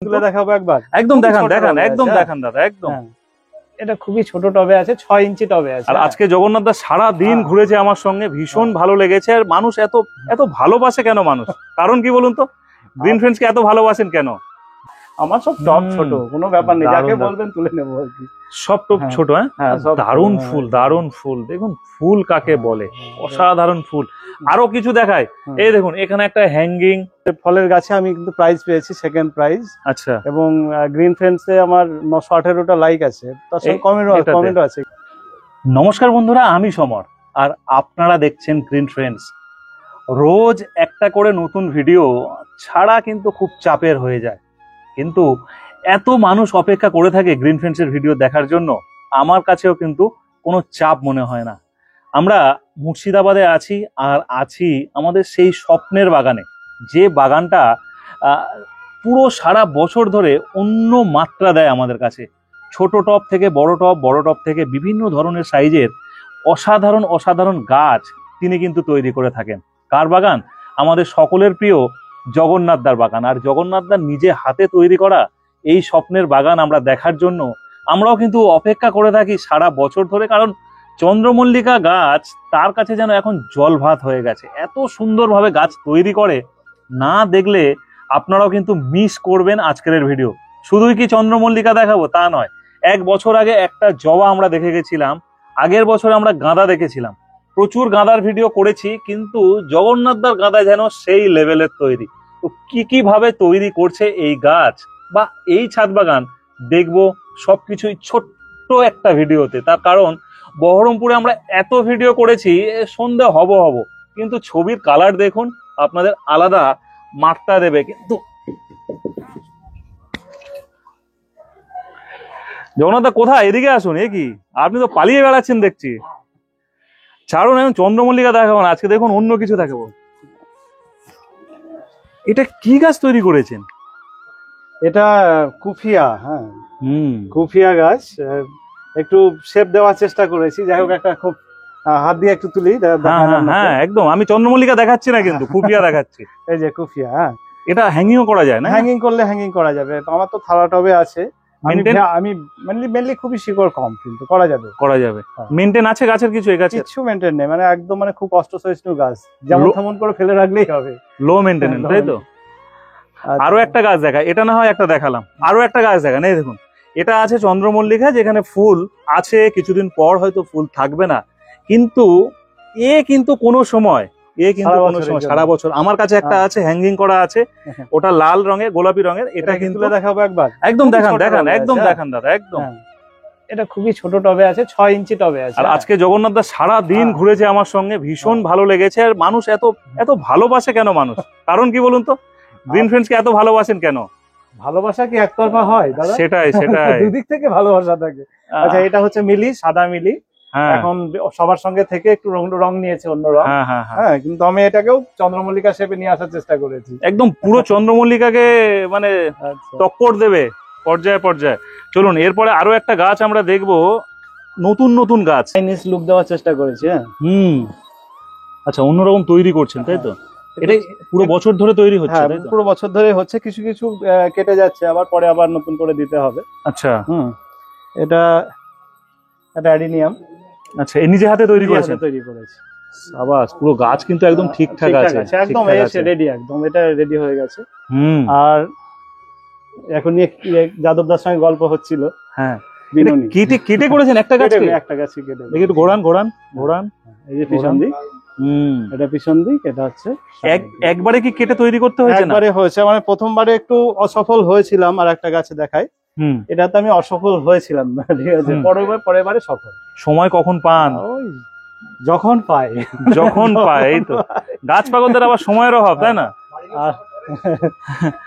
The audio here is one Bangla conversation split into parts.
তুলে দেখাবো একবার। একদম দেখান দেখান একদম দেখান দাদা একদম। এটা খুবই ছোট টবে আছে, 6 ইঞ্চি টবে আছে। আর আজকে জগন্নাথ দা সারা দিন ঘুরেছে আমার সঙ্গে, ভীষণ ভালো লেগেছে। আর মানুষ এত এত ভালোবাসে কেন মানুষ, কারণ কি বলুন তো? গ্রিন ফ্রেন্ডস কে এত ভালোবাসেন কেন? আমার সব টব ছোট, কোনো ব্যাপার নেই, যাকে বলবেন তুলে নেবো আর কি। সব টব ছোট। হ্যাঁ, দারুণ ফুল, দারুণ ফুল। দেখুন ফুল কাকে বলে, অসাধারণ ফুল। আরো কিছু দেখায়, এই দেখুন এখানে একটা হ্যাঙ্গিং ফলের গাছে আমি কিন্তু প্রাইজ পেয়েছি, সেকেন্ড প্রাইজ। আচ্ছা। এবং গ্রিন ফ্রেন্ডস এ আমার 918টা লাইক আছে, তার সঙ্গে কমেন্টও আছে। নমস্কার বন্ধুরা, আমি সমর আর আপনারা দেখছেন গ্রিন ফ্রেন্ডস। রোজ একটা করে নতুন ভিডিও ছাড়া কিন্তু খুব চাপের হয়ে যায়, কিন্তু এত মানুষ অপেক্ষা করে থাকে গ্রিন ফ্রেন্ডসের ভিডিও দেখার জন্য, আমার কাছেও কিন্তু কোনো চাপ মনে হয় না। আমরা মুর্শিদাবাদে আছি, আর আছি আমাদের সেই স্বপ্নের বাগানে, যে বাগানটা পুরো সারা বছর ধরে অন্য মাত্রা দেয় আমাদের কাছে। ছোট টব থেকে বড় টব, বড় টব থেকে বিভিন্ন ধরনের সাইজের অসাধারণ অসাধারণ গাছ তিনি কিন্তু তৈরি করে থাকেন। কার বাগান? আমাদের সকলের প্রিয় জগন্নাথদার বাগান। আর জগন্নাথদার নিজে হাতে তৈরি করা এই স্বপ্নের বাগান আমরা দেখার জন্য আমরাও কিন্তু অপেক্ষা করে থাকি সারা বছর ধরে, কারণ চন্দ্রমল্লিকা গাছ তার কাছে যেন এখন জল ভাত হয়ে গেছে। এত সুন্দরভাবে গাছ তৈরি করে, না দেখলে আপনারাও কিন্তু মিস করবেন আজকের ভিডিও। শুধুই কি চন্দ্রমল্লিকা দেখাবো তা নয়, 1 বছর আগে একটা জবা আমরা দেখে গেছিলাম, আগের বছরে আমরা গাঁদা দেখেছিলাম। প্রচুর গাঁদার ভিডিও করেছি, কিন্তু জগন্নাথদার গাঁদা যেন সেই লেভেলের তৈরি। তো কি ভাবে তৈরি করছে এই গাছ বা এই ছাদ বাগান দেখবো সবকিছুই ছোট্ট একটা ভিডিওতে। তার কারণ বহরমপুরে আমরা এত ভিডিও করেছি, সন্ধে হব কিন্তু ছবির কালার দেখুন, আপনাদের আলাদা মাত্রা দেবে। কিন্তু জগন্নাথ দা কোথায়? এদিকে আসুন। এ কি, আপনি তো পালিয়ে বেড়াচ্ছেন দেখছি। ছাড়ুন, এখন চন্দ্রমল্লিকা দেখাবো না, আজকে দেখুন অন্য কিছু দেখাবো। এটা কি গাছ তৈরি করেছেন? এটা কুফিয়া। হ্যাঁ, কুফিয়া গাছ। একটু শেপ দেওয়ার চেষ্টা করেছি, যাই হোক একটা খুব হাত দিয়ে একটু তুলি। হ্যাঁ একদম, আমি চন্দ্রমল্লিকা দেখাচ্ছি না, কিন্তু কুফিয়া দেখাচ্ছি। এই যে কুফিয়া। হ্যাঁ, এটা হ্যাঙ্গিংও করা যায় না? হ্যাঙ্গিং করলে হ্যাঙ্গিং করা যাবে। আমার তো থালা টবে আছে, আমি মেনলি খুবই শিকড় কম, কিন্তু করা যাবে। মেইনটেইন আছে গাছের কিছু? এই গাছে কিছু মেইনটেইন নেই, মানে একদম মানে খুব কষ্ট সহিষ্ণু গাছ, যেমন তেমন করে ফেলে রাখলেই হবে। লো মেইনটেনেন্স, তাই তো? আরো একটা গাছ দেখায়, এটা না হয় একটা দেখালাম, আরো একটা গাছ দেখান। এই দেখুন, এটা আছে চন্দ্রমল্লিকা, যেখানে ফুল আছে, কিছুদিন পর হয়তো ফুল থাকবে না, কিন্তু কিন্তু কোনো সময় সারা বছর। আমার কাছে একটা আছে, হ্যাঙ্গিং করা আছে, ওটা লাল রঙের, গোলাপি রঙের। এটা কিন্তু দেখাবো একবার। একদম দেখান দেখান একদম দেখান দাদা একদম। এটা খুবই ছোট টবে আছে, 6 ইঞ্চি টবে আছে। আর আজকে জগন্নাথ দা সারা দিন ঘুরেছে আমার সঙ্গে, ভীষণ ভালো লেগেছে। আর মানুষ এত এত ভালোবাসে কেন মানুষ, কারণ কি বলুন তো? গ্রিন ফ্রেন্ডস কে এত ভালোবাসেন কেন? ভালোবাসা কি একতরফা হয় দাদা? সেটাই দুদিক থেকে ভালোবাসা থাকে। আচ্ছা, এটা হচ্ছে মিলি, সাদা মিলি। এখন সবার সঙ্গে থেকে একটু রং নিয়েছে, অন্য রং। হ্যাঁ, কিন্তু আমি এটাকেও চন্দ্রমল্লিকা শেপে নিয়ে আসার চেষ্টা করেছি। একদম পুরো চন্দ্রমল্লিকাকে মানে টক্কর দেবে পর্যায়ে পর্যায়ে। চলুন, এরপরে আরো একটা গাছ আমরা দেখবো, নতুন নতুন গাছ। চাইনিজ লুক দেওয়ার চেষ্টা করেছি। হ্যাঁ, আচ্ছা, অন্যরকম তৈরি করছেন, তাই তো? এটা পুরো বছর ধরে তৈরি হচ্ছে? পুরো বছর ধরে হচ্ছে, কিছু কিছু কেটে যাচ্ছে, আবার পরে আবার নতুন করে দিতে হবে। আচ্ছা। এটা অ্যাডিনিয়াম। আচ্ছা, এই নিজে হাতে তৈরি করেছি। সাবাস, পুরো গাছ কিন্তু একদম ঠিকঠাক আছে, একদম রেডি, একদম এটা রেডি হয়ে গেছে। আর এখন যাদবদার সঙ্গে গল্প হচ্ছিল। হ্যাঁ, কেটে করেছেন একটা গাছ? একটা গাছ কেটে। দেখি একটু ঘোরান। এই যে পিছন দিক, এটা পিছন দিক, এটা হচ্ছে একবারে কি কেটে তৈরি করতে হয়েছে? একবারে হয়েছে, মানে প্রথমবারে একটু অসফল হয়েছিলাম। আর একটা গাছে দেখাই, এটাতে আমি অসফল হয়েছিলাম, ঠিক আছে? পরের বারে সফল। সময় কখন পান? যখন পাই। এই তো, গাছ পাগলদের আবার সময়ের অভাব, তাই না?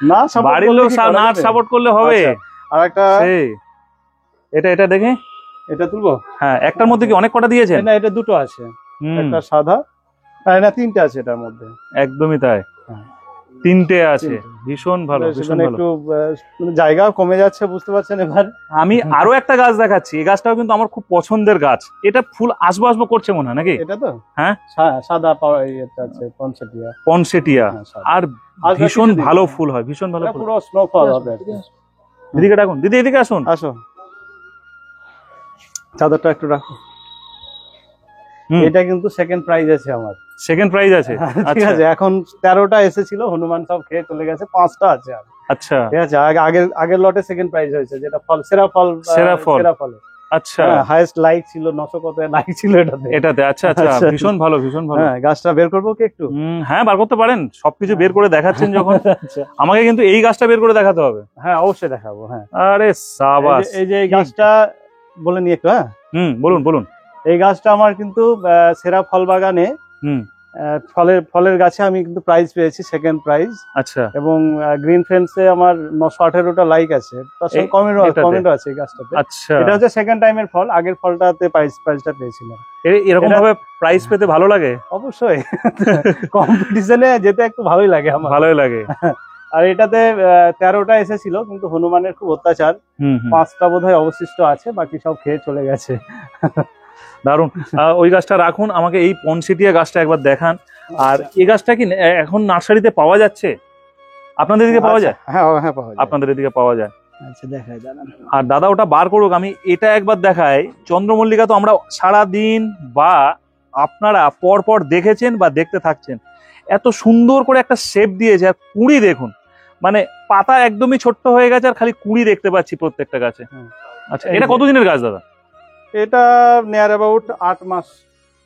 না, বাড়ির লোক না সাপোর্ট করলে হবে। আর একটা এটা দেখে এটা তুলবো। হ্যাঁ, একটার মধ্যে কি অনেক কটা দিয়েছেন? না, এটা দুটো আছে, একটা সাদা, না 3টে আছে এটার মধ্যে। একদমই তাই। তিনটে আছে, ভীষণ ভালো, ভীষণ ভালো। একটু জায়গা কমে যাচ্ছে, বুঝতে পারছেন। এবার আমি আরো একটা গাছ দেখাচ্ছি, এই গাছটাও কিন্তু আমার খুব পছন্দের গাছ। এটা ফুল আসবো আসবো করছে মনে হয় নাকি? এটা তো হ্যাঁ, সাদা আছে, পনসেটিয়া। পনসেটিয়া, আর ভীষণ ভালো ফুল হয়, ভীষণ ভালো। পুরো স্নোফল হবে। দিদিকে ডাকুন, দিদি এদিকে আসুন। আসো, চাদরটা একটু রাখো। এটা কিন্তু সেকেন্ড প্রাইজ আছে আমার। সেকেন্ড প্রাইজ আছে, ঠিক আছে। এখন 13টা এসেছিল, হনুমান সব খেয়ে চলে গেছে, 5টা আছে আর। আচ্ছা, ঠিক আছে। আগের লটে সেকেন্ড প্রাইজ হয়েছে, যেটা সেরা ফল। আচ্ছা, হাইয়েস্ট লাইক ছিল 900 কত লাইক ছিল এটাতে। আচ্ছা আচ্ছা, ভীষণ ভালো, ভীষণ ভালো। হ্যাঁ, গাছটা বের করবো কি একটু? হ্যাঁ, বার করতে পারেন, সবকিছু বের করে দেখাচ্ছেন যখন। আমাকে কিন্তু এই গাছটা বের করে দেখাতে হবে। হ্যাঁ, অবশ্যই দেখাবো। হ্যাঁ, আরে সাবাস। এই যে এই গাছটা বলে নি একটু। হ্যাঁ, বলুন বলুন। এই গাছটা আমার কিন্তু সেরা ফল বাগানে ফলের গাছে আমি কিন্তু প্রাইজ পেয়েছি, সেকেন্ড প্রাইজ। আচ্ছা। এবং গ্রিন ফ্রেন্ডসে আমার 918টা লাইক আছে, তার সঙ্গে কমেন্টও আছে এই গাছটাতে। আচ্ছা, এটা হচ্ছে সেকেন্ড টাইমের ফল, আগের ফলটাতে প্রাইজটা পেয়েছিলাম। এরকম ভাবে প্রাইজ পেতে ভালো লাগে? অবশ্যই, কম্পিটিশনে যেতে একটু ভালোই লাগে আমার। ভালোই লাগে। আর এটাতে 13টা এসেছিল, কিন্তু হনুমানের খুব অত্যাচার, 5টা বোধহয় অবশিষ্ট আছে, বাকি সব খেয়ে চলে গেছে। দারুন। ওই গাছটা রাখুন, আমাকে এই পনসেটিয়া গাছটা একবার দেখান। আর এই গাছটা কি এখন নার্সারিতে পাওয়া যাচ্ছে? আপনাদের দিকে পাওয়া যায়? হ্যাঁ হ্যাঁ, পাওয়া যায়, আপনাদের দিকে পাওয়া যায়। আচ্ছা, দেখাই দাঁড়ান। আর দাদা ওটা বার করুক, আমি এটা একবার দেখাই। চন্দ্রমল্লিকা তো আমরা সারা দিন বা আপনারা পর পর দেখেছেন বা দেখতে থাকছেন, এত সুন্দর করে একটা শেপ দিয়েছে। আর কুঁড়ি দেখুন, মানে পাতা একদমই ছোট্ট হয়ে গেছে, আর খালি কুঁড়ি দেখতে পাচ্ছি প্রত্যেকটা গাছে। আচ্ছা, এটা কতদিনের গাছ দাদা? এটা নিয়ার অ্যাবাউট 8 মাস।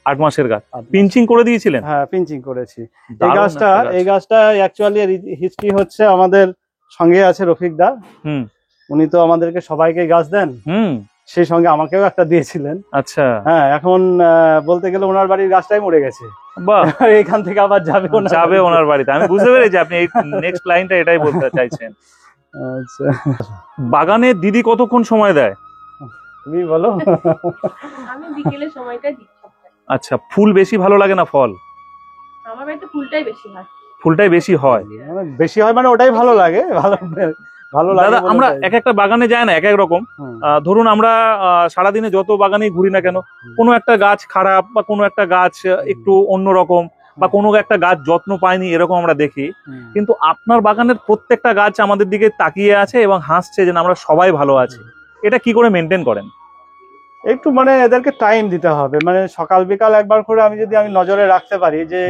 8 মাসের গাছ। পিঞ্চিং করে দিয়েছিলেন? হ্যাঁ, পিঞ্চিং করেছি। এই গাছটা অ্যাকচুয়ালি হিস্ট্রি হচ্ছে, আমাদের সঙ্গে আছে রফিক দা। উনি তো আমাদেরকে সবাইকে গাছ দেন, সেই সঙ্গে আমাকেও একটা দিয়েছিলেন। আচ্ছা। হ্যাঁ, এখন বলতে গেলে ওনার বাড়ির গাছটাই মরে গেছে। বাহ, এখান থেকে আবার যাবে ওনার বাড়িতে। আমি বুঝতে পেরেছি আপনি এই নেক্সট লাইনটা এটাই বলতে চাইছেন। আচ্ছা, বাগানে দিদি কতক্ষণ সময় দেয়? তুমি বলো। আমি বিকেলে সময়টা দিই। আচ্ছা, ফুল বেশি ভালো লাগে না ফল? আমার বাড়িতে ফুলটাই বেশি হয়। ফুলটাই বেশি হয়? বেশি হয় মানে ওটাই ভালো লাগে, ভালো লাগে। দাদা, আমরা এক একটা বাগানে যাই না এক এক রকম। ধরুন আমরা সারাদিনে যত বাগানে ঘুরি না কেন, কোনো একটা গাছ খারাপ বা কোনো একটা গাছ একটু অন্যরকম বা কোনো একটা গাছ যত্ন পায়নি, এরকম আমরা দেখি। কিন্তু আপনার বাগানের প্রত্যেকটা গাছ আমাদের দিকে তাকিয়ে আছে এবং হাসছে যে আমরা সবাই ভালো আছি। এটা কি করে মেনটেন করেন? একটু মানে এদেরকে টাইম দিতে হবে, মানে সকাল বিকাল একবার করে আমি নজরে রাখতে পারি যে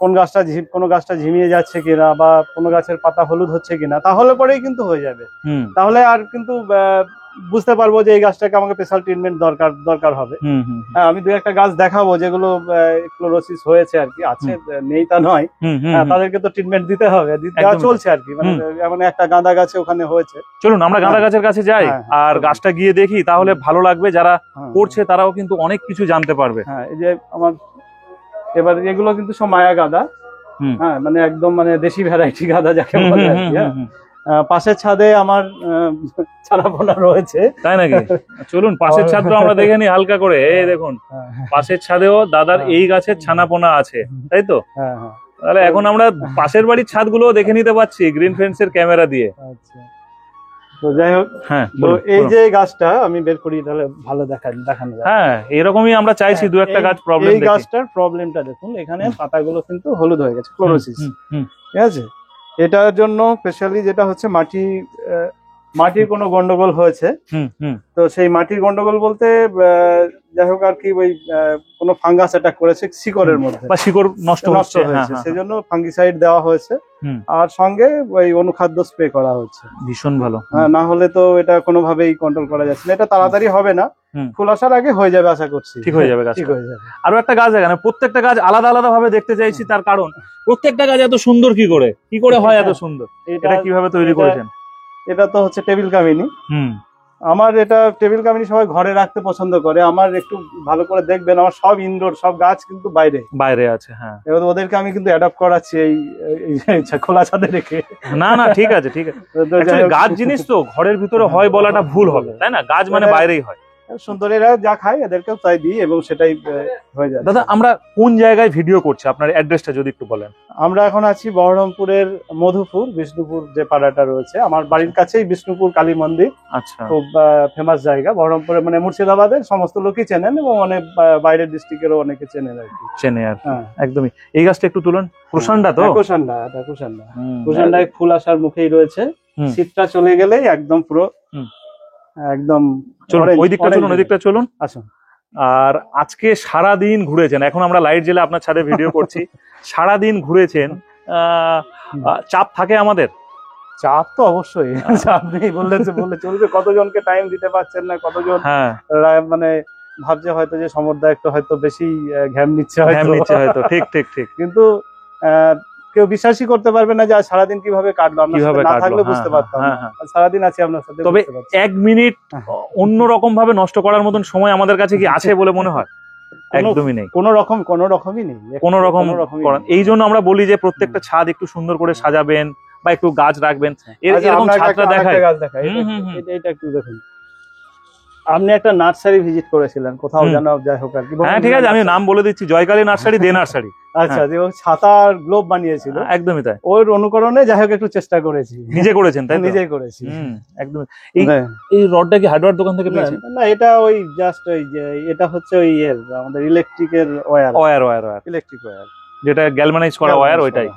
কোনো গাছটা ঝিমিয়ে যাচ্ছে কিনা বা কোনো গাছের পাতা হলুদ হচ্ছে কিনা, তাহলে পরেই কিন্তু হয়ে যাবে। তাহলে আর কিন্তু বুঝতে পারবো যে এই গাছটাকে আমাকে স্পেশাল ট্রিটমেন্ট দরকার হবে। হ্যাঁ, আমি 2-1টা গাছ দেখাবো যেগুলো ক্লোরোসিস হয়েছে আর কি, আছে নেই তা নয়। তাদেরকে তো ট্রিটমেন্ট দিতে হবে, দেওয়া চলছে আর কি। মানে এমন একটা গাঁদা গাছে ওখানে হয়েছে। চলুন আমরা গাঁদা গাছের কাছে যাই আর গাছটা গিয়ে দেখি, তাহলে ভালো লাগবে। যারা করছে তারাও কিন্তু অনেক কিছু জানতে পারবে। হ্যাঁ, এই যে আমার এবার এগুলো কিন্তু সব মায়া গাঁদা। হ্যাঁ, মানে একদম মানে দেশি ভ্যারাইটি গাঁদা যাকে বলে আর কি। পাশের ছাদে আমার ছানাপোনা রয়েছে। তাই নাকি? চলুন পাশের ছাদ আমরা দেখে নি হালকা করে। এই দেখুন, পাশের ছাদেও দাদার এই গাছের ছানাপোনা আছে, তাই তো? তাহলে এখন আমরা পাশের বাড়ির ছাদগুলো দেখে নিতে পাচ্ছি গ্রিন ফ্রেন্ডস এর ক্যামেরা দিয়ে। আচ্ছা, তো যাই হোক, হ্যাঁ, তো এই যে গাছটা আমি বের করি, তাহলে ভালো দেখানো যায়। হ্যাঁ, এরকমই আমরা চাইছি 2-1টা গাছ প্রবলেম। এই গাছটার প্রবলেমটা দেখুন, এখানে পাতাগুলো কিন্তু হলুদ হয়ে গেছে, ক্লোরোসিস। ঠিক আছে, এটার জন্য স্পেশালি যেটা হচ্ছে মাটির কোনো গন্ডগোল হয়েছে। তো সেই মাটির গন্ডগোল বলতে যাই হোক আর কি, ওই কোনো ফাঙ্গাস অ্যাটাক করেছে শিকড়ের মধ্যে, বা শিকড় নষ্ট হয়েছে, সেজন্য ফাঙ্গিসাইড দেওয়া হয়েছে। আর সঙ্গে ওই অনুখাদ্য স্প্রে করা হচ্ছে। ভীষণ ভালো। হ্যাঁ, না হলে তো এটা কোনোভাবেই কন্ট্রোল করা যাচ্ছে না। এটা তাড়াতাড়ি হবে না, ফুল আসার আগে হয়ে যাবে, আশা করছি ঠিক হয়ে যাবে। আরো একটা গাছ এখানে, প্রত্যেকটা গাছ আলাদা আলাদা ভাবে দেখতে চাইছি, তার কারণ প্রত্যেকটা গাছ এত সুন্দর কি করে হয় এত সুন্দর? এটা কিভাবে তৈরি করেছেন? এটা তো হচ্ছে টেবিল কামিনী। আমার এটা টেবিল কামিনী সবাই ঘরে রাখতে পছন্দ করে। আমার একটু ভালো করে দেখবেন, আমার সব ইনডোর, সব গাছ কিন্তু বাইরে আছে। হ্যাঁ, এবার ওদেরকে আমি কিন্তু অ্যাডাপ্ট করাচ্ছি এই খোলা ছাদে রেখে। না, ঠিক আছে। গাছ জিনিস তো ঘরের ভিতরে হয় বলাটা ভুল হবে, তাই না? গাছ মানে বাইরেই হয়। সুন্দরীরা যা খায় এদেরকেও তাই দিই এবং সেটাই হয়ে যায়। দাদা আমরা কোন জায়গায় ভিডিও করছি, আপনার অ্যাড্রেসটা যদি একটু বলেন। আমরা এখন আছি বহরমপুরের মধুপুর, বিষ্ণুপুর যে পাড়াটা রয়েছে আমার বাড়ির কাছেই বিষ্ণুপুর কালী মন্দির, আচ্ছা, খুব ফেমাস জায়গা বহরমপুরে, মানে মুর্শিদাবাদের সমস্ত লোকই চেনেন এবং অনেক বাইরের ডিস্ট্রিক্টেরও অনেকে চেনেন আর কি। চেনে আর কি। হ্যাঁ। একদমই। এই গাছটা একটু তুলুন, কুষাণটা তো? কুষাণটা, এটা কুষাণটা। কুষাণটায় ফুল আসার মুখেই রয়েছে, শীতটা চলে গেলেই একদম পুরো একদম। চলুন ওই দিকটা চলুন, ওই দিকটা চলুন। আসুন। আর আজকে সারা দিন ঘুরেছেন, এখন আমরা লাইট জেলে আপনার ছাদে ভিডিও করছি। সারা দিন ঘুরেছেন, চাপ থাকে আমাদের? চাপ তো অবশ্যই, চাপ নেই বললে চলবে। কতজনকে টাইম দিতে পারছেন না, কতজন মানে ভাবছে হয়তো যে সমরদা একটু হয়তো বেশি ঘ্যাম নিচ্ছে হয়তো। ঠিক ঠিক ঠিক। কিন্তু কেউ বিশ্বাসই করতে পারবে না যে সারাদিন কিভাবে কাটলো, না থাকলে বুঝতে পারতাম। সারাদিন আছি আপনার সাথে। তবে 1 মিনিট অন্যরকম ভাবে নষ্ট করার মতন সময় আমাদের কাছে কি আছে বলে মনে হয়? একদমই নেই, কোনো রকমই নেই, কোনো রকম। এই জন্য আমরা বলি যে প্রত্যেকটা ছাদ একটু সুন্দর করে সাজাবেন বা একটু গাছ রাখবেন। এরকম ছাদটা দেখায়। এটা একটু দেখুন, আপনি একটা নার্সারি ভিজিট করেছিলেন কোথাও যেন, যাই হোক আর কি। হ্যাঁ ঠিক আছে, আমি নাম বলে দিচ্ছি, জয়কালী নার্সারি, দে নার্সারি। আচ্ছা, যে ছাতার গ্লোব বানিয়েছিল, একদমই তাই। ওর অনুকরণে যাই হোক একটু চেষ্টা করেছি। নিজে করেছেন তাই? নিজেই করেছি, একদমই। এই রডটা কি হার্ডওয়্যার দোকান থেকে পেয়েছেন? না, এটা ওই জাস্ট ওই যে এটা হচ্ছে ওই আমাদের ইলেকট্রিকের ইলেকট্রিক ওয়্যার, যেটা গ্যালভানাইজ করা ওয়্যার, ওইটাই।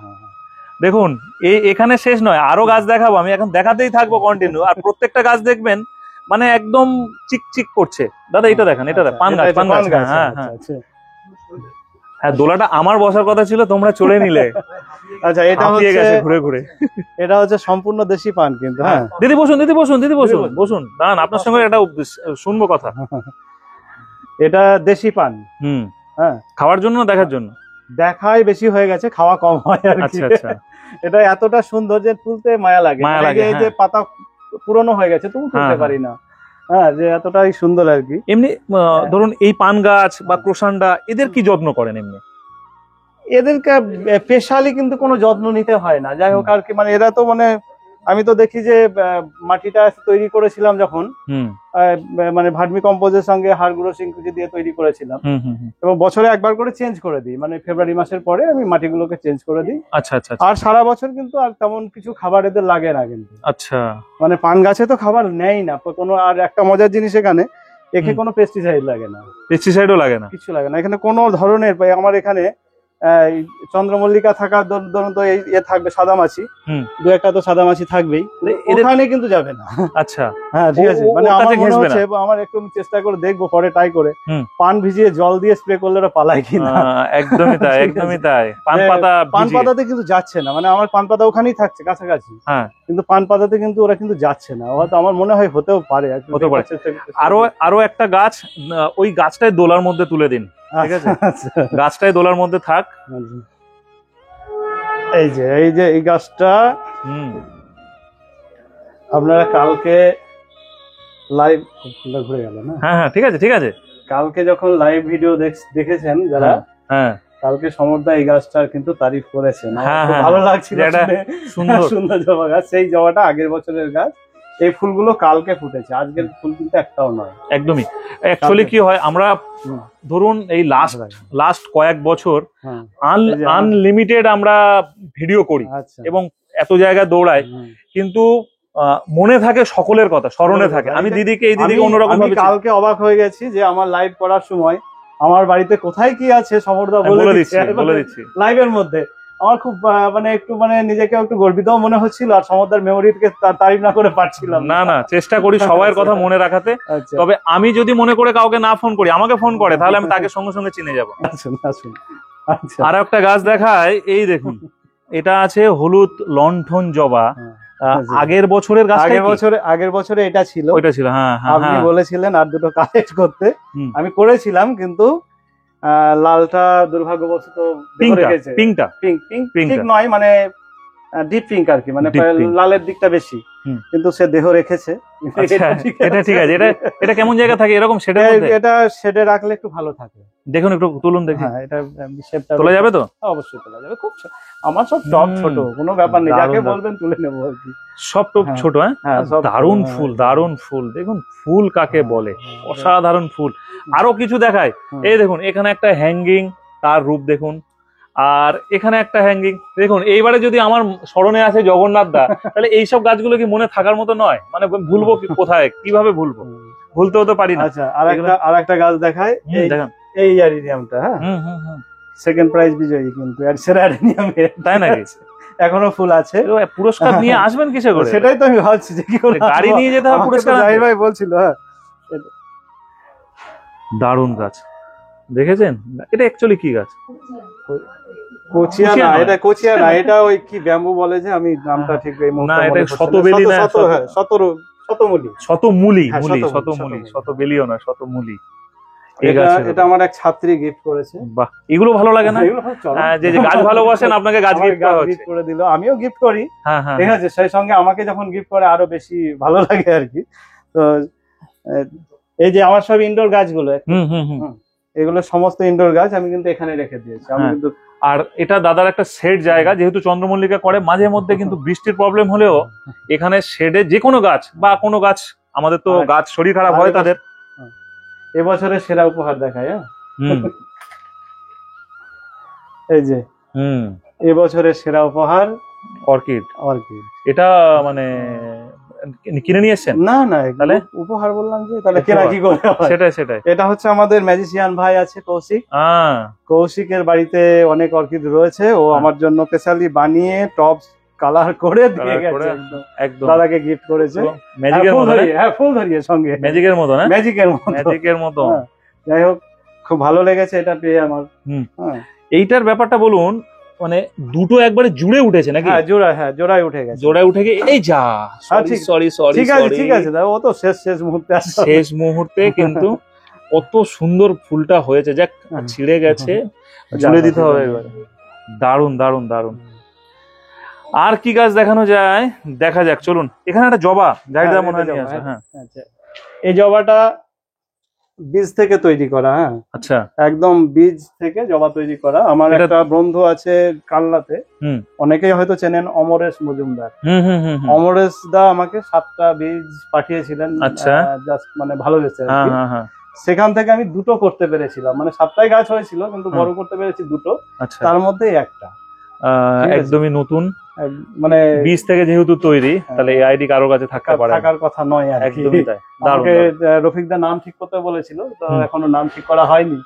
দেখুন এখানে শেষ নয়, আরো গাছ দেখাবো, আমি এখন দেখাতেই থাকবো কন্টিনিউ। আর প্রত্যেকটা গাছ দেখবেন মানে একদম চিকচিক করছে। দাদা এটা দেখেন, এটা পান গাছ। হ্যাঁ হ্যাঁ, দোলাটা আমার বসার কথা ছিল, তোমরা চলে নিলে। আচ্ছা, এটা হচ্ছে ঘুরে ঘুরে, এটা হচ্ছে সম্পূর্ণ দেশি পান কিন্তু। হ্যাঁ দিদি বসুন, দাঁড়ান, আপনার সঙ্গে একটা শুনবো কথা। এটা দেশি পান। হ্যাঁ, খাওয়ার জন্য দেখার জন্য? দেখাই বেশি হয়ে গেছে, খাওয়া কম হয় আর কি। আচ্ছা, এটা এতটা সুন্দর যে তুলতে মায়া লাগে। এই যে পাতা পুরনো হয়ে গেছে তবু তুলতে পারি না। হ্যাঁ, যে এতটাই সুন্দর আর কি। এমনি ধরুন এই পান গাছ বা ক্রোসানডা, এদের কি যত্ন করেন এমনি? এদেরকে স্পেশালি কিন্তু কোনো যত্ন নিতে হয় না, যাই হোক আর কি। মানে এরা তো মানে আমি তো দেখি যে মাটিটা তৈরি করেছিলাম যখন, মানে ভার্মি কম্পোজের সঙ্গে হাড় গুঁড়ো সিংকুচি দিয়ে তৈরি করেছিলাম, এবং বছরে একবার করে চেঞ্জ করে দিই, মানে ফেব্রুয়ারি মাসের পরে আমি মাটিগুলোকে চেঞ্জ করে দিই। আচ্ছা আচ্ছা। আর সারা বছর কিন্তু আর তেমন কিছু খাবার এদের লাগে না কিন্তু। আচ্ছা, মানে পান গাছে তো খাবার নেই না কোনো। আর একটা মজার জিনিস, এখানে কোনো পেস্টিসাইড লাগে না, পেস্টিসাইডও লাগে না, কিছু লাগে না এখানে কোনো ধরনের। আমার এখানে চন্দ্রমল্লিকা থাকার ধরুন তো এই থাকবে সাদামাছি, দু একটা তো সাদামাছি থাকবেই, এখানে কিন্তু যাবে না। আচ্ছা, হ্যাঁ ঠিক আছে। মানে আমার মনে হচ্ছে, আমার একটু চেষ্টা করে দেখবো পরে, ট্রাই করে পান ভিজিয়ে জল দিয়ে স্প্রে করলে ওরা পালায় কিনা। একদমই তাই, একদমই তাই। পান পাতাতে কিন্তু যাচ্ছে না, মানে আমার পান পাতা ওখানেই থাকছে কাছাকাছি, কিন্তু পান পাতাতে কিন্তু ওরা কিন্তু যাচ্ছে না। হয়তো আমার মনে হয় হতেও পারে। আরো একটা গাছ, ওই গাছটাই দোলার মধ্যে তুলে দিন, ঠিক আছে? গাছটাই দোলার মধ্যে থাক। এই যে এই গাছটা আপনারা কালকে লাইভ ঘুরে গেল না? হ্যাঁ ঠিক আছে, ঠিক আছে। কালকে যখন লাইভ ভিডিও দেখেছেন যারা, কালকে সমরদা এই গাছটার কিন্তু তারিফ করেছেন, ভালো লাগছিল। সুন্দর জবা গাছ, সেই জবাটা আগের বছরের গাছ। এই ফুলগুলো কালকে ফুটেছে, আজকের ফুল কিন্তু একটাও নয়। একদমই। অ্যাকচুয়ালি কি হয়, আমরা ধরুন এই লাস্ট কয়েক বছর আনলিমিটেড আমরা ভিডিও করি এবং এত জায়গায় দৌড়াই, কিন্তু মনে থাকে সকলের কথা, স্মরণে থাকে। আমি দিদিকে অন্যরকম ভাবে কালকে অবাক হয়ে গেছি যে আমার লাইভ করার সময় আমার বাড়িতে কোথায় কি আছে সমরদা বলে দিচ্ছি লাইভের মধ্যে। আমার খুব মানে একটু মানে নিজেকে একটু গর্বিত মনে হচ্ছিল, আর সমরদার মেমোরিকে তারিফ না করে পারছিলাম না। চেষ্টা করি সবার কথা মনে রাখাতে। তবে আমি যদি মনে করে কাউকে না ফোন করি, আমাকে ফোন করে, তাহলে আমি তাকে সঙ্গে সঙ্গে চিনে যাবো। আর একটা গাছ দেখায়, এই দেখুন, এটা আছে হলুদ লণ্ঠন জবা। আগের বছরের গাছ, আগের বছরে এটা ছিল, ওইটা ছিল। হ্যাঁ, আপনি বলেছিলেন আর দুটো কালেক্ট করতে, আমি করেছিলাম, কিন্তু লালটা দুর্ভাগ্যবশত পিঙ্ক নয়, মানে ডিপ পিঙ্ক আর কি, মানে লালের দিকটা বেশি। হুম। কিন্তু সে দেহ রেখেছে। আচ্ছা, এটা ঠিক আছে। এটা কেমন জায়গা থাকে এরকম শেডের মধ্যে? এটা শেডে রাখলে একটু ভালো থাকে। দেখুন একটু তুলুন দেখি। হ্যাঁ, এটা শেপটা তোলা যাবে তো? অবশ্যই তোলা যাবে। খুব আমার সব টপ ছোট, কোনো ব্যাপার নেই, যাকে দারুণ, বলবেন তুলে নেবো আর কি। সব টপ হ্যাঁ, ছোট। হ্যাঁ, হ্যাঁ, সব দারুণ ছোট, ফুল, হ্যাঁ। দারুণ ফুল। দেখুন ফুল কাকে বলে, অসাধারণ ফুল। আরো কিছু দেখায়, হুম। এই দেখুন এখানে একটা হ্যাঙ্গিং, তার রূপ দেখুন। আর এখানে একটা হ্যাঙ্গিং দেখুন। এইবারে যদি আমার স্মরণে আছে জগন্নাথ দা, তাহলে এইসব গাছগুলো কি মনে থাকার মতো নয়? মানে ভুলবো কোথায়, কিভাবে ভুলবো? ভুলতেও তো পারি না। আচ্ছা, আরেকটা গাছ দেখায়, দেখান। এই অ্যাডেনিয়ামটা। হ্যাঁ, সেকেন্ড প্রাইজ বিজয়ী কিন্তু সেরা অ্যাডেনিয়াম। তাই নাকি? এখনো ফুল আছে। পুরস্কার নিয়ে আসবেন কিসে করে? সেটাই তো আমি ভাবছি যে কি করে গাড়ি নিয়ে যেতে হবে পুরস্কার আনতে। জাহির ভাই বলছিল। হ্যাঁ, দারুণ গাছ দেখেছেন? এটা অ্যাকচুয়ালি কি গাছ? কোচিয়া কোচিয়া না, নয়। এটা কোচিয়া না, এটা ওই কি ব্যাম্বু বলে যে, আমি নামটা ঠিক এই মুহূর্তে না, এটা মনে পড়ছে না। শতবেলি না, হ্যাঁ, শতমূলী। শতমূলী, হ্যাঁ, শতমূলী, শতবেলিও না, শতমূলী। এই এটা গাছের এটা আমার এক ছাত্রী গিফট করেছে। বাহ, এগুলো ভালো লাগে না? এগুলো খুব চরম। যে গাছ ভালোবাসেন আপনাকে গাছ আমাকে গিফট করা হচ্ছে। gift করে দিল, আমিও গিফট করি। হ্যাঁ, হ্যাঁ, ঠিক আছে, সেই সঙ্গে আমাকে যখন গিফট করে আরো বেশি ভালো লাগে আর কি। তো এই যে আমার সব ইনডোর গাছগুলো, এগুলো সমস্ত ইনডোর গাছ আমি কিন্তু এখানে রেখে দিয়েছি। আমি হ্যাঁ। কিন্তু আর এটা দাদার একটা শেড জায়গা, যেহেতু চন্দ্রমল্লিকা করে মাঝে মধ্যে কিন্তু বৃষ্টির প্রবলেম হলেও এখানে শেডে যে কোনো গাছ বা কোনো গাছ, আমাদের তো গাছ শরীর খারাপ হয় তাদের। এবছরের সেরা উপহার দেখায়। হ্যাঁ, হুম, এই যে এবছরের সেরা উপহার অর্কিড। অর্কিড। এটা মানে কিনে নিয়ে এসছেন? না না, তাহলে উপহার বললাম যে, তাহলে কেনা কি করে হয়? সেটাই। এটা হচ্ছে আমাদের ম্যাজিশিয়ান ভাই আছে কৌশিক। কৌশিকের বাড়িতে অনেক অর্কিড রয়েছে, ও আমার জন্য স্পেশালি বানিয়ে টপ কালার করে দিয়ে গেছে। একদম দাদাকে গিফট করেছে। ম্যাজিকের মতো। হ্যাঁ, ফুল ধরিয়ে সঙ্গে। ম্যাজিকের মতো না? ম্যাজিকের মতো। যাই হোক, খুব ভালো লেগেছে এটা পেয়ে আমার। হ্যাঁ, এইটার ব্যাপারটা বলুন, মানে দুটো একবারে জুড়ে উঠেছে নাকি? হ্যাঁ, জোড়ায় উঠে গেছে। জোড়ায় উঠে গিয়ে এই যা, সরি ঠিক আছে দাদা, ও তো শেষ মুহূর্তে আসছে। শেষ মুহূর্তে কিন্তু কত সুন্দর ফুলটা হয়েছে। যাক, ছিঁড়ে গেছে, জুড়ে দিতে হবে এবারে। দারুণ দারুণ দারুণ। আর কি গাছ দেখানো যায়, দেখা যাক, চলুন। এখানে একটা জবা, জায়গা মনে হয় আছে। হ্যাঁ, এই জবাটা বীজ থেকে তৈরি করা। হ্যাঁ, আচ্ছা, একদম বীজ থেকে জবা তৈরি করা। আমার একটা বন্ধু আছে কালনাতে, অনেকেই হয়তো চেনেন, অমরেশ মজুমদার। অমরেশ দা আমাকে 7টা বীজ পাঠিয়েছিলেন। আচ্ছা, জাস্ট মানে ভালোবেসে আর কি। সেখান থেকে আমি 2টো করতে পেরেছিলাম, মানে 7টাই গাছ হয়েছিল কিন্তু বড় করতে পেরেছি 2টো। তার মধ্যে একটা একদমই নতুন, মানে বীজ থেকে যেহেতু তৈরি, তাহলে এই আইডি কারোর কাছে থাকার কথা নয় আর কি। একদমই তাই। আমাকে রফিক দা নাম ঠিক করতে বলেছিল, তো এখনো নাম ঠিক করা হয়নি।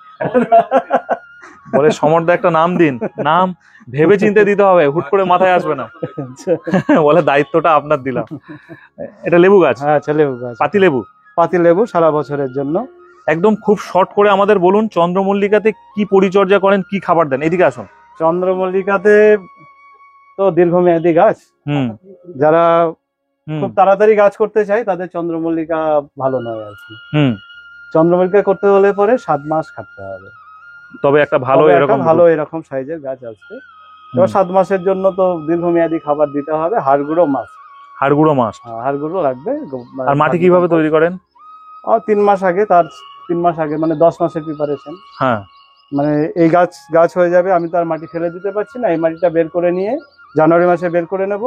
বলে সমর দা একটা নাম দিন, নাম ভেবে চিন্তে দিতে হবে, হুট করে মাথায় আসবে না। বলে দায়িত্বটা আপনার দিলাম। এটা লেবু গাছ? হ্যাঁ, লেবু গাছ, পাতি লেবু সারা বছরের জন্য। একদম খুব শর্ট করে আমাদের বলুন, চন্দ্রমল্লিকাতে কি পরিচর্যা করেন, কি খাবার দেন? এদিকে আসুন। চন্দ্রমল্লিকাতে তো দীর্ঘমেয়াদী গাছ, যারা খুব তাড়াতাড়ি গাছ করতে চায় তাদের চন্দ্রমল্লিকা ভালো নয় আর কি। চন্দ্রমল্লিকা করতে হলে পরে 7 মাস খাটতে হবে, তবে একটা ভালো এরকম সাইজের গাছ আসবে। এবার 7 মাসের জন্য তো দীর্ঘমেয়াদী খাবার দিতে হবে। হাড়গুঁড়ো হাড়গুঁড়ো লাগবে। আর মাটি কিভাবে তৈরি করেন? 3 মাস আগে, তার 3 মাস আগে, মানে 10 মাসের প্রিপারেশন। হ্যাঁ, মানে এই গাছ হয়ে যাবে, আমি তার মাটি ফেলে দিতে পারছি না, এই মাটিটা বের করে নিয়ে জানুয়ারি মাসে বের করে নেব।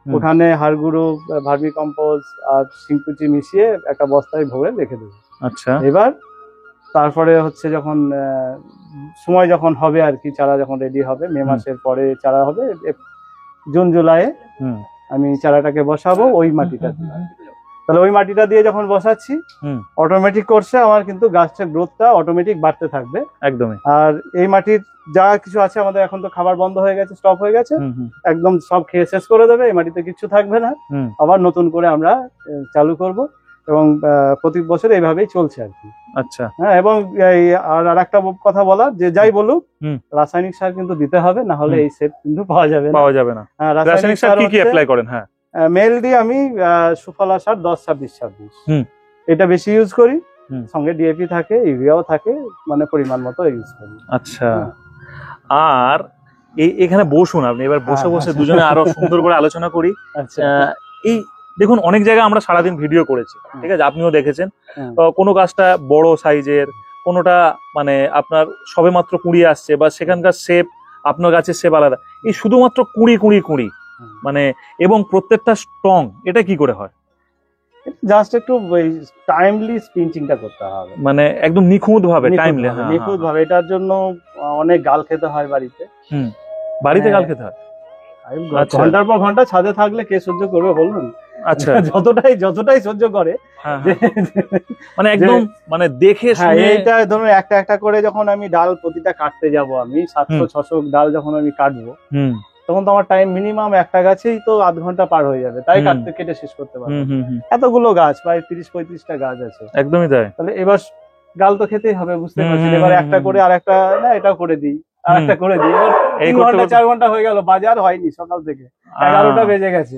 ওখানে হাড়গুঁড়ো, ভার্মি কম্পোজ আর শিংকুচি মিশিয়ে একটা বস্তায় ভরে রেখে দেবো। আচ্ছা, এবার তারপরে হচ্ছে যখন সময় যখন হবে আর কি, চারা যখন রেডি হবে, মে মাসের পরে চারা হবে, জুন জুলাইয়ে আমি চারাটাকে বসাবো ওই মাটিটা দিয়ে। তাহলে ওই মাটিটা দিয়ে যখন বসাচ্ছি, অটোমেটিক করছে আমার কিন্তু গাছটার গ্রোথটা অটোমেটিক বাড়তে থাকবে একদমই। আর এই মাটির যা কিছু আছে আমাদের, এখন তো খাবার বন্ধ হয়ে গেছে, স্টপ হয়ে গেছে, একদম সব খেয়ে শেষ করে দেবে, এই মাটিতে কিছু থাকবে না। আবার নতুন করে আমরা চালু করব এবং প্রতি বছর এইভাবেই চলছে আর কি। আচ্ছা, হ্যাঁ, এবং আর একটা কথা বলার, যে যাই বলুক, রাসায়নিক সার কিন্তু দিতে হবে, না হলে এই সেট কিন্তু পাওয়া যাবে না। রাসায়নিক সার কি অ্যাপ্লাই করেন? হ্যাঁ, মেইনলি আমি সুফলা সার 10-26-26 এটা বেশি ইউজ করি, সঙ্গে ডিএপি থাকে, ইউরিয়াও থাকে, মানে পরিমাণ মতো ইউজ করি। আচ্ছা, আর এখানে বসুন আপনি, এবার বসে দুজনে আরো সুন্দর করে আলোচনা করি। আচ্ছা, দেখুন অনেক জায়গায় আমরা সারাদিন ভিডিও করেছি, ঠিক আছে, আপনিও দেখেছেন। হুম। কোনো গাছটা বড় সাইজের, কোনোটা মানে আপনার সবেমাত্র কুঁড়ি আসছে, বা সেখানকার শেপ আপনার গাছের শেপ আলাদা। এই শুধুমাত্র কুঁড়ি কুঁড়ি কুঁড়ি মানে, এবং প্রত্যেকটা স্ট্রং, এটা কি করে হয়? জাস্ট একটু টাইমলি স্পিঞ্চিংটা করতে হবে, মানে একদম নিখুঁত ভাবে, টাইমলি। নিখুঁত ভাবে। এটার জন্য অনেক গাল খেতে হয় বাড়িতে। বাড়িতে হ্যাঁ। গাল খেতে হয়? আচ্ছা। ঘন্টার পর ঘন্টা ছাদে থাকলে কে সহ্য করবে বলুন? আচ্ছা। যতটাই সহ্য করে। হ্যাঁ, মানে একদম মানে দেখে শুনে। এইটা ধরুন একটা একটা করে যখন আমি ডাল প্রতিটা কাটতে যাব, আমি 700-600 ডাল যখন আমি কাটবো, তখন তো আমার টাইম মিনিমাম একটা গাছেই তো আধ ঘন্টা পার হয়ে যাবে, তাই কেটে শেষ করতে পারবো। এতগুলো গাছ, প্রায় 30-35টা গাছ আছে। একদমই তাই। তাহলে এবার ডাল তো খেতেই হবে, বুঝতে পারছেন। এবার একটা করে আর একটা না, এটাও করে দিই, আর একটা করে দিই। এবার 3 ঘন্টা 4 ঘন্টা হয়ে গেল, বাজার হয়নি সকাল থেকে, 11টা বেজে গেছে।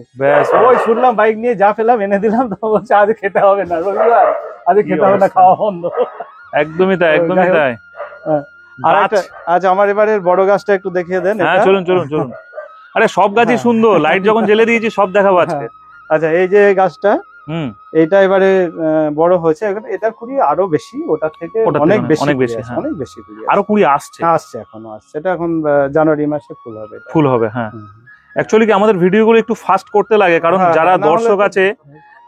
ওই শুনলাম বাইক নিয়ে যা ফেলাম এনে দিলাম, তো বলছে আজ খেতে হবে না, রবিবার আজ খেতে হবে না, খাওয়া বন্ধ। একদমই তাই, একদমই তাই। আর আজ আমার এবারের বড় গাছটা একটু দেখিয়ে দেন। হ্যাঁ, চলুন চলুন চলুন। আরে সব গাছই সুন্দর, লাইট যখন জ্বেলে দিয়েছি সব দেখাবো আজকে। আচ্ছা, এই যে গাছটা, এইটা এবারে বড় হয়েছে, এটার কুড়ি আরো বেশি, ওটার থেকে অনেক বেশি, অনেক বেশি কুড়ি, আরো কুড়ি আসছে, এখনো আসছে। এটা এখন জানুয়ারি মাসে ফুল হবে। হ্যাঁ, অ্যাকচুয়ালি কি আমাদের ভিডিওগুলো একটু ফাস্ট করতে লাগে, কারণ যারা দর্শক আছে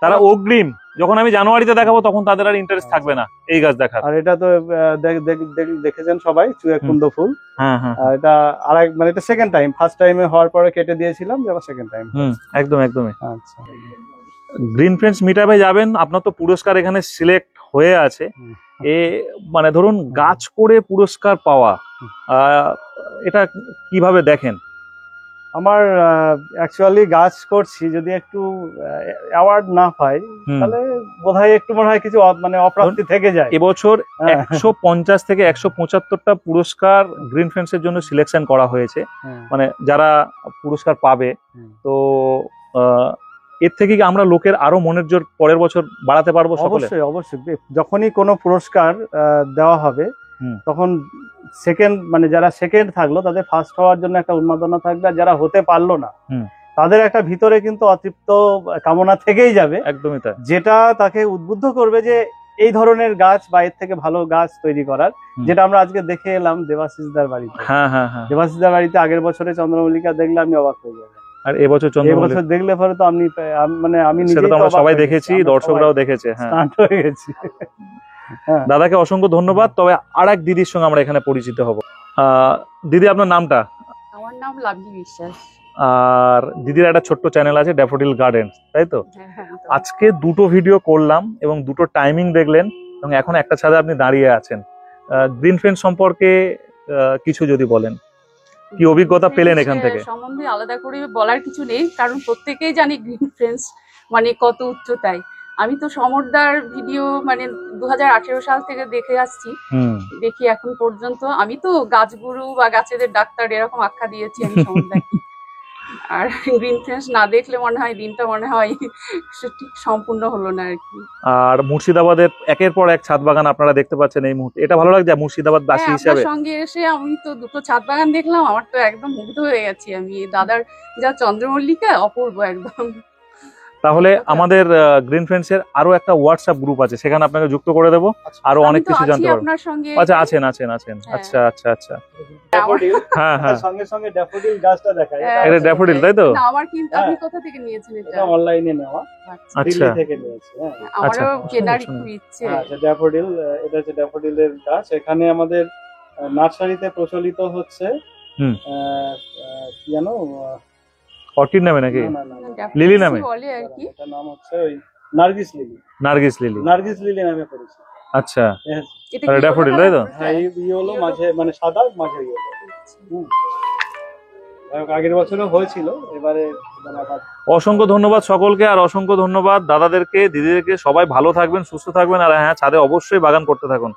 তারা অগ্রিম, যখন আমি জানুয়ারিতে দেখাবো তখন তাদের আর ইন্টারেস্ট থাকবে না এই গাছ দেখার। আর এটা তো দেখেছেন সবাই, চুয়ে কুন্দ ফুল। হ্যাঁ হ্যাঁ, এটা আরেক মানে এটা সেকেন্ড টাইম, ফার্স্ট টাইমে হওয়ার পরে কেটে দিয়েছিলাম, আবার সেকেন্ড টাইম। একদম একদমই। আচ্ছা, গ্রিন ফ্রেন্ডস মিটআপে যাবেন, আপনার তো পুরস্কার এখানে সিলেক্ট হয়ে আছে। মানে ধরুন গাছ করে পুরস্কার পাওয়া, এটা কিভাবে দেখেন? আমার অ্যাকচুয়ালি গাছ করছি, যদি একটু অ্যাওয়ার্ড না পাই তাহলে বোধহয় একটু মনে হয় কিছু মানে অপ্রাপ্তি থেকে যায়। এবছর 150 থেকে 175টা পুরস্কার গ্রিন ফ্রেন্ডস এর জন্য সিলেকশন করা হয়েছে, মানে যারা পুরস্কার পাবে। তো এর থেকে কি আমরা লোকের আরো মনের জোর পরের বছর বাড়াতে পারবো? অবশ্যই অবশ্যই। যখনই কোনো পুরস্কার দেওয়া হবে, তখন সেকেন্ড মানে যারা সেকেন্ড থাকলো তাদের ফার্স্ট হওয়ার জন্য একটা উন্মাদনা থাকবে, আর যারা হতে পারলো না তাদের একটা ভিতরে কিন্তু অতৃপ্ত কামনা থেকেই যাবে। একদমই তাই, যেটা তাকে উদ্বুদ্ধ করবে যে এই ধরনের গাছ বা এর থেকে ভালো গাছ তৈরি করার, যেটা আমরা আজকে দেখে এলাম দেবাশিসদার বাড়িতে। হ্যাঁ হ্যাঁ হ্যাঁ, দেবাশিসদার বাড়িতে আগের বছরে চন্দ্রমল্লিকা দেখলে আমি অবাক হয়ে যাবো, আর এবছর এবছর দেখলে পরে তো আমি নিজেই তো সবাই দেখেছি, দর্শকরাও দেখেছে। হ্যাঁ, হয়ে গেছি। দাদাকে অসংখ্য ধন্যবাদ। তবে আর এক দিদির সঙ্গে আমরা এখানে পরিচিত হব। দিদি, আপনার নামটা? আমার নাম লাভলি বিশ্বাস। আর দিদির একটা ছোট্ট চ্যানেল আছে, ড্যাফোডিল গার্ডেন, তাই তো? আজকে দুটো ভিডিও করলাম এবং দুটো টাইমিং দেখলেন, এবং এখন একটা ছাদে আপনি দাঁড়িয়ে আছেন। গ্রিন ফ্রেন্ডস সম্পর্কে কিছু যদি বলেন, কি অভিজ্ঞতা পেলেন এখান থেকে? সম্বন্ধে আলাদা করে বলার কিছু নেই, কারণ প্রত্যেকেই জানি গ্রিন ফ্রেন্ডস মানে কত উচ্চতায়। আমি তো সমরদার ভিডিও মানে 2018 সাল থেকে দেখে আসছি, দেখি এখন পর্যন্ত। আমি তো গাছগুরু বা গাছেদের ডাক্তার এরকম আখ্যা দিয়েছি আমি সমরদাকে। আর গ্রিন ফ্রেন্ডস না দেখলে মনে হয় দিনটা মনে হয় ঠিক সম্পূর্ণ হলো না আর কি। আর মুর্শিদাবাদের একের পর এক ছাদ বাগান আপনারা দেখতে পাচ্ছেন এই মুহূর্তে, এটা ভালো লাগছে মুর্শিদাবাদ বাসী হিসাবে? আপনার সঙ্গে এসে আমি তো দুটো ছাদ বাগান দেখলাম, আমার তো একদম মুগ্ধ হয়ে গেছি আমি। দাদার যা চন্দ্রমল্লিকা, অপূর্ব একদম। তাহলে আমাদের গ্রিন ফ্রেন্ডস এর আরো একটা হোয়াটসঅ্যাপ গ্রুপ আছে, সেখানে আপনাকে যুক্ত করে দেবো, আরো অনেক কিছু জানতে পারবেন। আচ্ছা, আছেন। আচ্ছা আচ্ছা আচ্ছা, হ্যাঁ হ্যাঁ, সঙ্গে সঙ্গে ড্যাফোডিল গাছটা দেখায়। এটা ড্যাফোডিল, তাই তো? আমার কিন্তু আপনি কোথা থেকে নিয়েছেন এটা? অনলাইনে নেওয়া, আচ্ছা, থেকে নিয়েছি। আমারও কেনার খুব ইচ্ছে। আচ্ছা, ড্যাফোডিল, এটা হচ্ছে ড্যাফোডিলের গাছ। এখানে আমাদের নার্সারিতে প্রচলিত হচ্ছে কি জানো, অর্কিড নামে নাকি লিলি নামে? বলে আর কি, এটা নাম হচ্ছে ওই নার্গিস লিলি। নার্গিস লিলি নামে পরিচিত। আচ্ছা, এটা আর ড্যাফোডিল, তাই তো? হ্যাঁ, এই হলো মাঝে মানে সাদা, মাঝে ইয়েলো। আগের বছরও হয়েছিল, এবারে অসংখ্য ধন্যবাদ সকলকে, আর অসংখ্য ধন্যবাদ দাদাদেরকে, দিদিদেরকে। সবাই ভালো থাকবেন, সুস্থ থাকবেন, আর হ্যাঁ, ছাদে অবশ্যই বাগান করতে থাকুন।